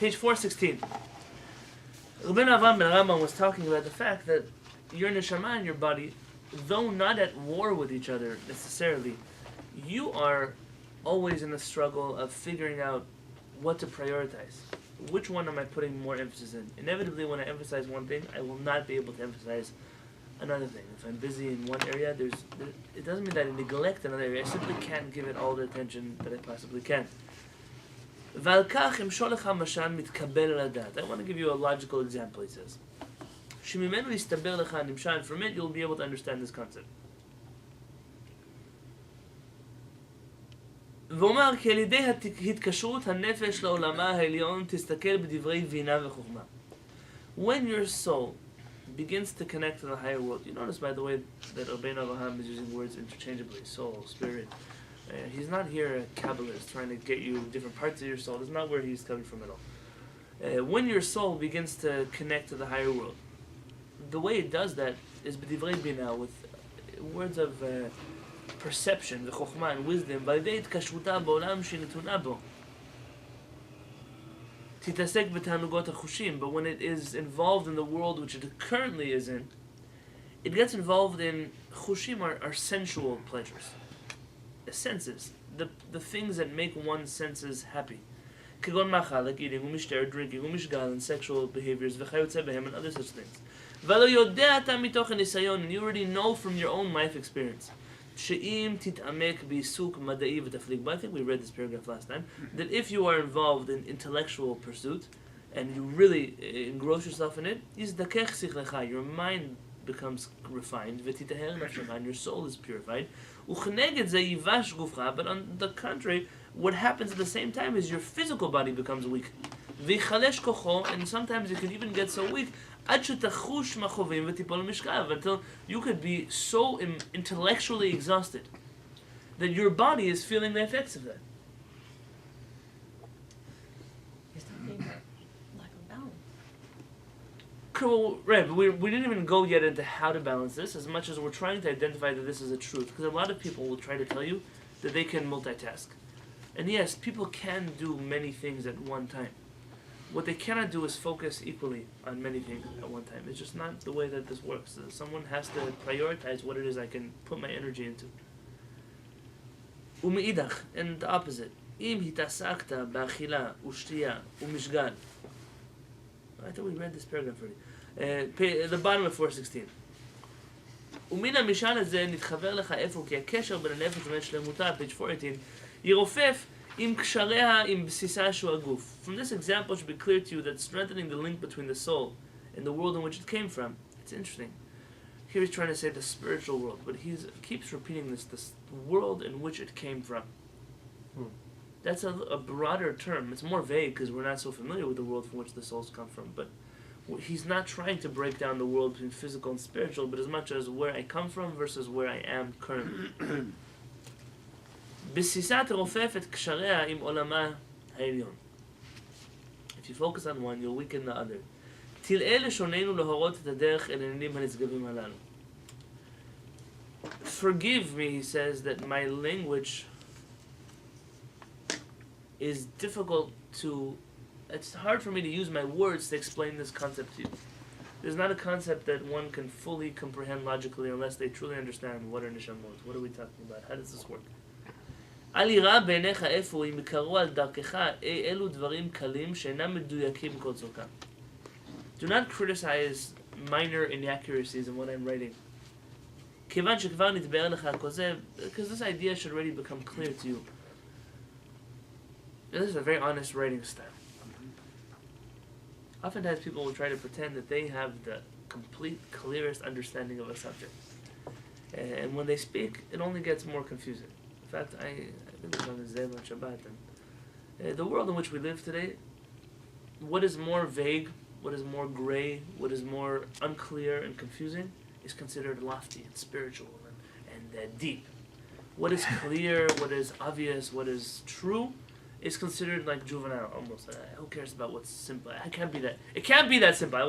Page 416. Rabbi Avraham ben Rambam was talking about the fact that your neshama and your body, though not at war with each other necessarily, you are always in the struggle of figuring out what to prioritize. Which one am I putting more emphasis in? Inevitably, when I emphasize one thing, I will not be able to emphasize another thing. If I'm busy in one area, it doesn't mean that I neglect another area. I simply can't give it all the attention that I possibly can. I want to give you a logical example, he says. From it, you'll be able to understand this concept. ואומר כי על ידי התקשרות הנפש לעולמה העליון תסתכל בדברי בינה וחוכמה. When your soul begins to connect to the higher world, you notice by the way that Rabbeinu Avraham is using words interchangeably, soul, spirit. He's not here a Kabbalist trying to get you different parts of your soul. That's not where he's coming from at all. When your soul begins to connect to the higher world, the way it does that is b'divrei bina, with words of perception, v'chokhmah, and wisdom, b'yidei itkashruta ba'olam shenituna bo. Titasek b'tanugot hachushim, but when it is involved in the world which it currently is in, it gets involved in chushim, are sensual pleasures. The senses, the things that make one's senses happy. Kegon machal, like eating, umishter, drinking, umishgal, and sexual behaviors, v'chayotze behem, and other such things. V'lo yodea ata mitoch hanisayon, and you already know from your own life experience. She'im titamek b'isuk madai v'taflik. But I think we read this paragraph last time, that if you are involved in intellectual pursuit, and you really engross yourself in it, yizdakech sichlecha, your mind becomes refined, v'titaher nafshecha, and your soul is purified. Uchneged ze yivash gufcha, but on the contrary, what happens at the same time is your physical body becomes weak. V'chalesh kocho, and sometimes it can even get so weak, until you could be so intellectually exhausted that your body is feeling the effects of that. He's talking about lack of balance. Cool, right, but we didn't even go yet into how to balance this, as much as we're trying to identify that this is a truth. Because a lot of people will try to tell you that they can multitask. And yes, people can do many things at one time. What they cannot do is focus equally on many things at one time. It's just not the way that this works. Someone has to prioritize what it is I can put my energy into. Umeidach, and the opposite. Im hitasakta ba'achila ushtiya umishgal. I thought we read this paragraph already. At the bottom of 416. ומן המשל הזה נתחבר לך איפה כי הקשר בין הנפש ובין שלמותה, page 418, ירופף עם קשריה עם בסיסה שהוא הגוף. From this example it should be clear to you that strengthening the link between the soul and the world in which it came from. It's interesting. Here he's trying to say the spiritual world, but he keeps repeating this world in which it came from. That's a broader term. It's more vague because we're not so familiar with the world from which the souls come from. But he's not trying to break down the world between physical and spiritual, but as much as where I come from versus where I am currently. בסיסה תרופף את קשריה עם עולמה העליון. If you focus on one, you'll weaken the other. תלאה לשוננו להורות את הדרך אל העניינים הנשגבים הללו. Forgive me, he says, that my language is difficult to... It's hard for me to use my words to explain this concept to you. There's not a concept that one can fully comprehend logically unless they truly understand what are neshamot. What are we talking about? How does this work? אל יראה בעיניך איפה אם יקראו על דרכך אלו דברים קלים שאינם מדויקים כל צורכם. Do not criticize minor inaccuracies in what I'm writing. כיוון שכבר נתבהר לך הכוזב, because this idea should already become clear to you. This is a very honest writing style. Oftentimes people will try to pretend that they have the complete, clearest understanding of a subject. And when they speak, it only gets more confusing. In fact, I've been on this day on Shabbat, and the world in which we live today, what is more vague, what is more gray, what is more unclear and confusing, is considered lofty and spiritual and deep. What is clear, what is obvious, what is true, is considered like juvenile almost. Who cares about what's simple? It can't be that. It can't be that simple.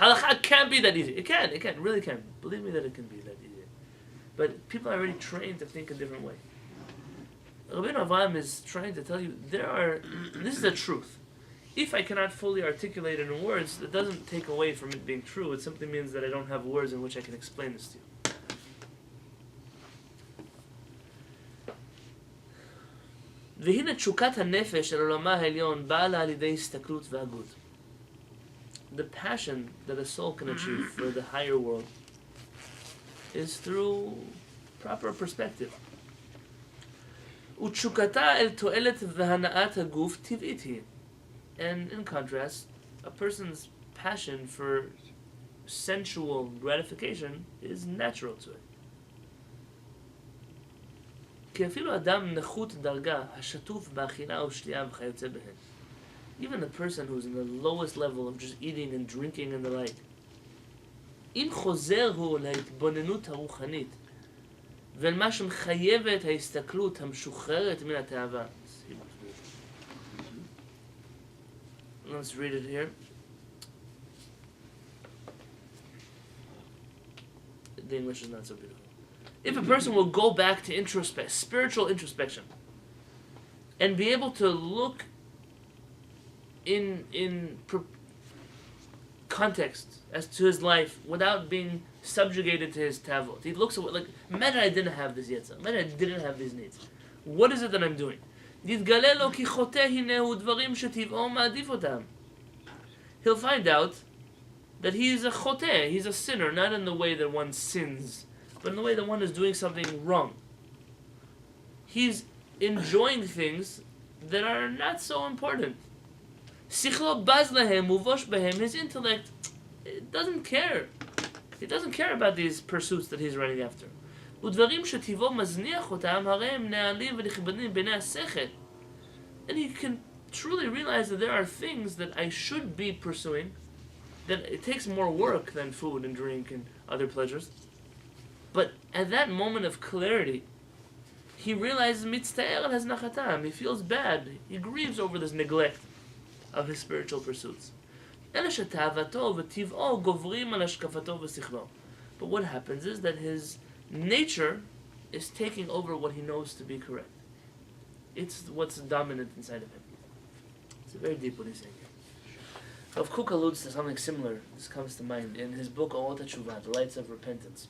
Halakha can't be that easy. It can. It really can. Believe me that it can be that easy. But people are already trained to think a different way. Rabbi Avraham is trying to tell you this is the truth. If I cannot fully articulate it in words, that doesn't take away from it being true. It simply means that I don't have words in which I can explain this to you. והנה תשוקת הנפש אל עולמה העליון באה לה על ידי הסתכלות והגות. The passion that a soul can achieve for the higher world is through proper perspective. ותשוקתה אל תועלת והנאת הגוף טבעית היא. And in contrast, a person's passion for sensual gratification is natural to it. כי אפילו אדם נחות דרגה השטוף באכילה ושתייה וכיוצא בהן. Even a person who's in the lowest level of just eating and drinking and the like. אם חוזר הוא להתבוננות הרוחנית ואל מה שמחייבת ההסתכלות המשוחררת מן התאווה. Let's read it here. The English is not so beautiful. If a person will go back to spiritual introspection, and be able to look in context as to his life without being subjugated to his tavot. He looks at what, like, imagine I didn't have this yetzer. Imagine I didn't have these needs. What is it that I'm doing? יתגלה לו כי חוטא הנה הוא דברים שטבעו מעדיף אותם. He'll find out that he's a choteh, he's a sinner, not in the way that one sins, but in the way that one is doing something wrong. He's enjoying things that are not so important. Sichlo baz lahem uvosh behem, his intellect, it doesn't care. He doesn't care about these pursuits that he's running after. ודברים שטבעו מזניח אותם, הרי הם נעלים ונכבדים בעיני השכל. And he can truly realize that there are things that I should be pursuing, that it takes more work than food and drink and other pleasures. But at that moment of clarity, he realizes mitztaer al haznachatam. He feels bad. He grieves over this neglect of his spiritual pursuits. אלא שתאוותו וטבעו גוברים על השקפתו ושכלו. But what happens is that his nature is taking over what he knows to be correct. It's what's dominant inside of him. It's very deep what he's saying here. Rav Kook alludes to something similar. This comes to mind in his book Orot HaTeshuvah, The Lights of Repentance.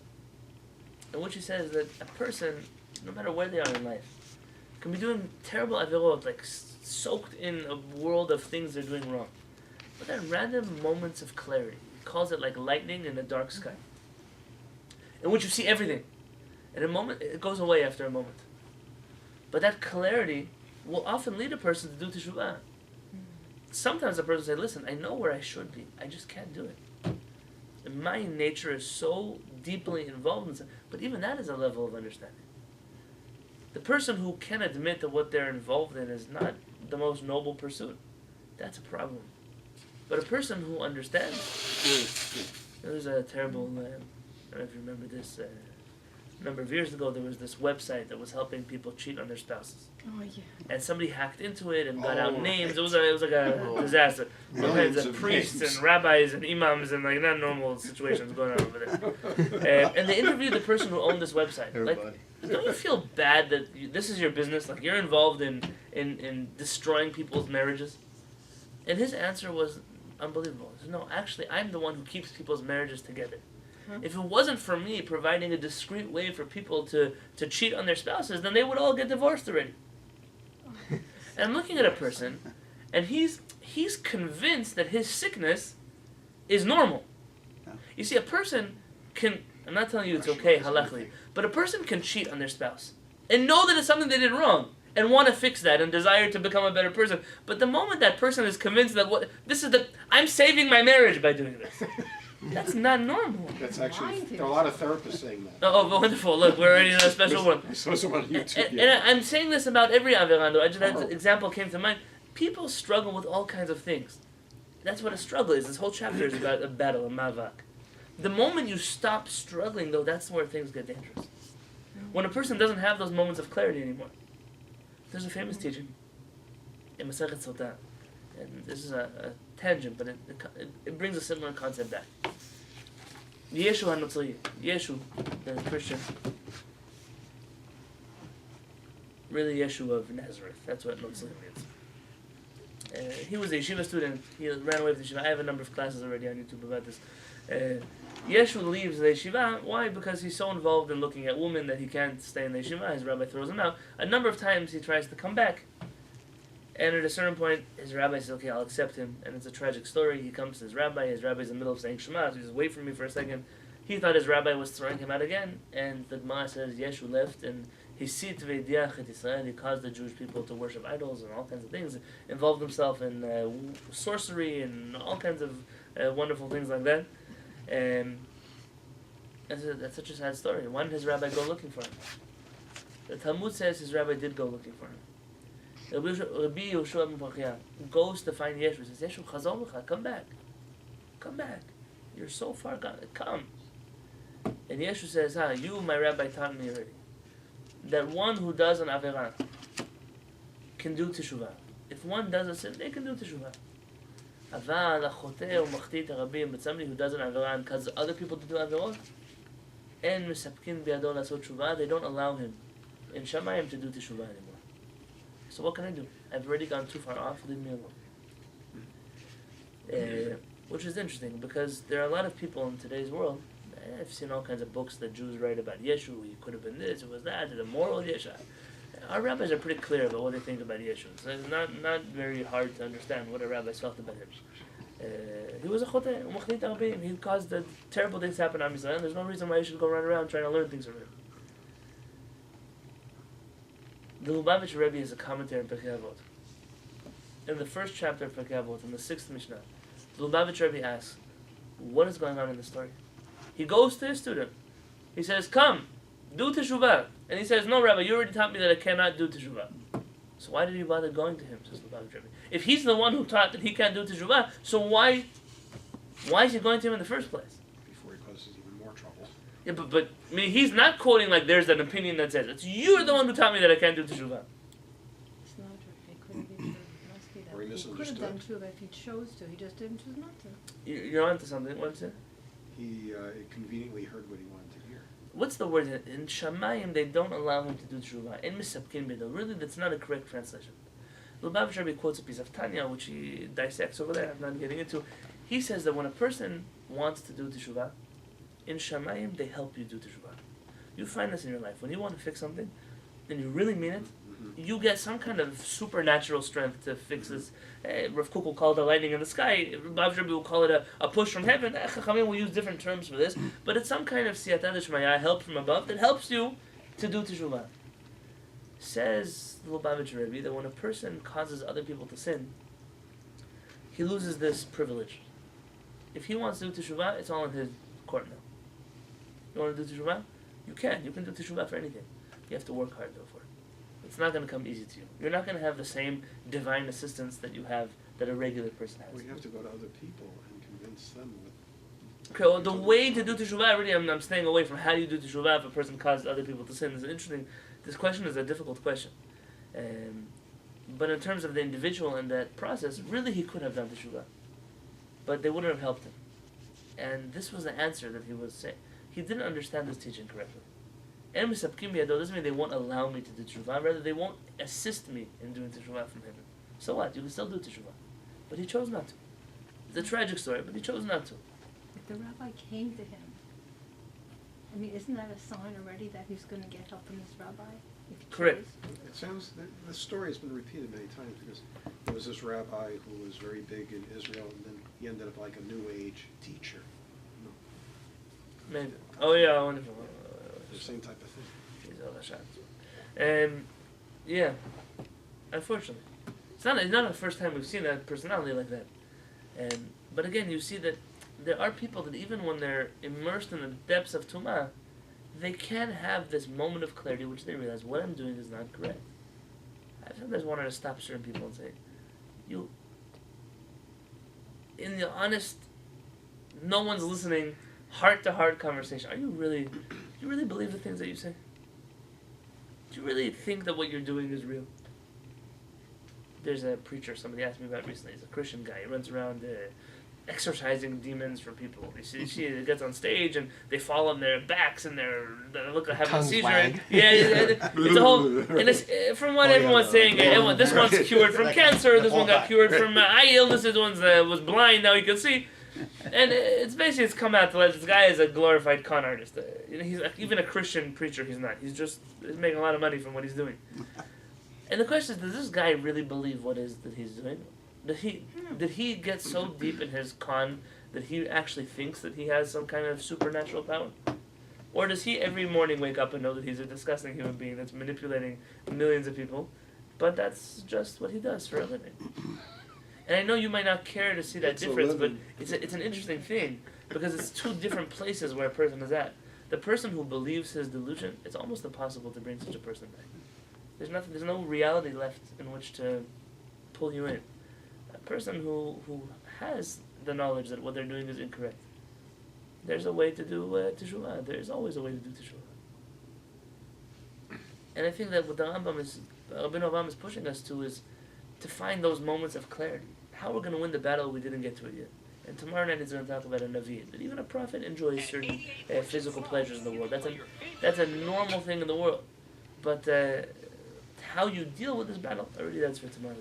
And what he says is that a person, no matter where they are in life, can be doing terrible avirot, like soaked in a world of things they're doing wrong. But then random moments of clarity. He calls it like lightning in a dark sky, in which you see everything. In a moment, it goes away after a moment. But that clarity will often lead a person to do teshuvah. Sometimes a person says, listen, I know where I should be. I just can't do it. And my nature is so deeply involved in something. But even that is a level of understanding. The person who can admit that what they're involved in is not the most noble pursuit, that's a problem. But a person who understands, there was a terrible, I don't know if you remember this, a number of years ago there was this website that was helping people cheat on their spouses. Oh, yeah. And somebody hacked into it and got out names. It was like a disaster. All kinds of priests and rabbis and imams and like not normal situations going on over there. And they interviewed the person who owned this website. Like, don't you feel bad that this is your business? Like you're involved in destroying people's marriages? And his answer was unbelievable. He said, no, actually, I'm the one who keeps people's marriages together. If it wasn't for me providing a discreet way for people to cheat on their spouses, then they would all get divorced already. And I'm looking at a person, and he's convinced that his sickness is normal. You see, a person can, I'm not telling you it's okay, halachically, but a person can cheat on their spouse and know that it's something they did wrong and want to fix that and desire to become a better person. But the moment that person is convinced that I'm saving my marriage by doing this, that's not normal. That's actually, there are a lot of therapists saying that. Oh, wonderful. Look, we're already in a special one. I saw someone on YouTube. And I'm saying this about every averando. That example came to mind. People struggle with all kinds of things. That's what a struggle is. This whole chapter is about a battle, a mavak. The moment you stop struggling, though, that's where things get dangerous. When a person doesn't have those moments of clarity anymore. There's a famous teaching in Masechet Sotah, and this is a tangent, but it brings a similar concept back. Yeshu HaNotzri, Yeshu, the Christian, really Yeshu of Nazareth, that's what Notzri means. He was a yeshiva student. He ran away from the yeshiva. I have a number of classes already on YouTube about this. Yeshu leaves the yeshiva. Why? Because he's so involved in looking at women that he can't stay in the yeshiva. His rabbi throws him out. A number of times he tries to come back. And at a certain point, his rabbi says, okay, I'll accept him. And it's a tragic story. He comes to his rabbi. His rabbi's in the middle of saying Shema. So he says, wait for me for a second. He thought his rabbi was throwing him out again. And the Gemara says, Yeshu left. And he caused the Jewish people to worship idols and all kinds of things. Involved himself in sorcery and all kinds of wonderful things like that. That's such a sad story. Why did his rabbi go looking for him? The Talmud says his rabbi did go looking for him. Rabbi Yonatan goes to find Yeshu. He says, Yeshu, chazor b'cha, come back. Come back. You're so far gone. Come. And Yeshu says, you, my rabbi, taught me already that one who does an averah can do teshuvah. If one does a sin, they can do teshuvah. Aval, achoteh, u'machtit, harabim, but somebody who does an averah and causes other people to do averot, and misapkin bi'ado lasot teshuvah, they don't allow him in HaShamayim to do teshuvah anymore. So what can I do? I've already gone too far off, leave me alone. Which is interesting, because there are a lot of people in today's world. I've seen all kinds of books that Jews write about Yeshu. He could have been this, it was that, the moral Yeshu. Our rabbis are pretty clear about what they think about Yeshu. So it's not very hard to understand what our rabbis felt about him. He was a choteh, umachlit arbim. He caused the terrible things to happen on Israel. There's no reason why you should go run around trying to learn things from him. The Lubavitcher Rebbe is a commentary on Pirkei Avot. In the first chapter of Pirkei Avot, in the 6th Mishnah, the Lubavitcher Rebbe asks, what is going on in the story? He goes to his student. He says, come, do teshuvah. And he says, no, Rabbi, you already taught me that I cannot do teshuvah. So why did he bother going to him, says the Lubavitcher Rebbe? If he's the one who taught that he can't do teshuvah, so why is he going to him in the first place? Before he causes even more trouble. Yeah, but I mean, he's not quoting like there's an opinion that says, you're the one who taught me that I can't do teshuvah. It's not true. It couldn't be true. It must be that. Or he He could have done teshuvah if he chose to. He just didn't choose not to. You're onto something. What's it? He conveniently heard what he wanted to hear. What's the word? In Shamayim, they don't allow him to do teshuvah. In Misapkin Bido, really, that's not a correct translation. Lubavitcher Rebbe quotes a piece of Tanya, which he dissects over there. I'm not getting into. He says that when a person wants to do teshuvah, in Shamayim, they help you do teshuvah. You find this in your life. When you want to fix something, and you really mean it, you get some kind of supernatural strength to fix this. Rav Kook will call it a lightning in the sky. Rabbi Rebbe will call it a push from heaven. Chachamim will use different terms for this. But it's some kind of siyata d'shmaya, help from above, that helps you to do teshuvah. Says the Lubavitcher Rebbe that when a person causes other people to sin, he loses this privilege. If he wants to do teshuvah, it's all in his court now. You want to do teshuvah? You can. You can do teshuvah for anything. You have to work hard though for it. It's not going to come easy to you. You're not going to have the same divine assistance that you have, that a regular person has. Well, you have to go to other people and convince them with... Okay, well, the way to do teshuvah, already I'm staying away from how do you do teshuvah if a person causes other people to sin. It's interesting. This question is a difficult question. But in terms of the individual and that process, really he could have done teshuvah. But they wouldn't have helped him. And this was the answer that he was saying. He didn't understand this teaching correctly. And misapkim biyado doesn't mean they won't allow me to do teshuvah. Rather, they won't assist me in doing teshuvah from heaven. So what? You can still do teshuvah. But he chose not to. It's a tragic story, but he chose not to. If the rabbi came to him, I mean, isn't that a sign already that he's going to get help from his rabbi? If he Correct. chose? It sounds, the story has been repeated many times because there was this rabbi who was very big in Israel and then he ended up like a New Age teacher. Maybe. Oh yeah, wonderful. The same type of thing. Yeah. Unfortunately, it's not the first time we've seen a personality like that. But again, you see that there are people that even when they're immersed in the depths of Tumah, they can have this moment of clarity which they realize what I'm doing is not correct. I've sometimes wanted to stop certain people and say, you, in the honest, no one's listening, heart-to-heart conversation, do you really believe the things that you say? Do you really think that what you're doing is real? There's a preacher somebody asked me about recently. He's a Christian guy. He runs around exorcising demons from people. You see it gets on stage and they fall on their backs and they look like having a Tongues seizure. wag. Yeah, it's a whole. And it's, from what everyone's saying, this one's cured from cancer. This one got cured from eye illness. This one was blind. Now he can see. And it's come out to let this guy is a glorified con artist. He's even a Christian preacher. He's not. He's making a lot of money from what he's doing. And the question is, does this guy really believe what is that he's doing? Did he get so deep in his con that he actually thinks that he has some kind of supernatural power? Or does he every morning wake up and know that he's a disgusting human being that's manipulating millions of people, but that's just what he does for a living? And I know you might not care to see that difference, but it's an interesting thing, because it's two different places where a person is at. The person who believes his delusion, it's almost impossible to bring such a person back. There's no reality left in which to pull you in. A person who has the knowledge that what they're doing is incorrect, there's a way to do teshuvah. There's always a way to do teshuvah. And I think that what the Rabbi Yonatan is pushing us to is to find those moments of clarity. How we're going to win the battle, we didn't get to it yet. And tomorrow night is going to talk about a Navi. That even a prophet enjoys certain physical pleasures in the world. That's a normal thing in the world. But how you deal with this battle, already that's for tomorrow.